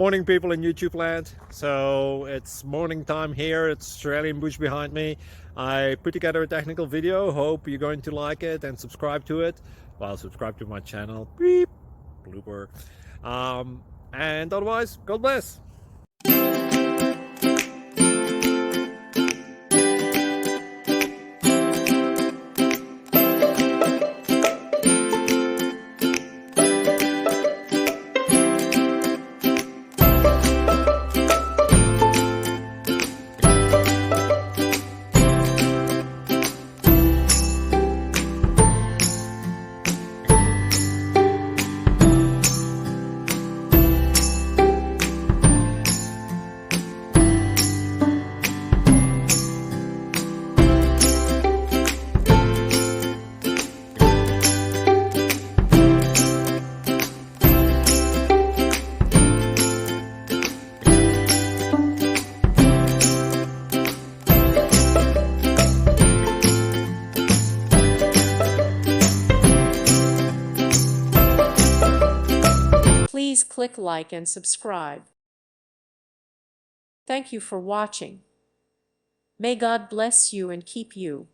Morning people in YouTube land. So it's morning time here. It's Australian bush behind me. I put together a technical video. Hope you're going to like it and subscribe to it. Well, subscribe to my channel. Beep. Blooper. And otherwise, God bless. Please click like and subscribe. Thank you for watching. May God bless you and keep you.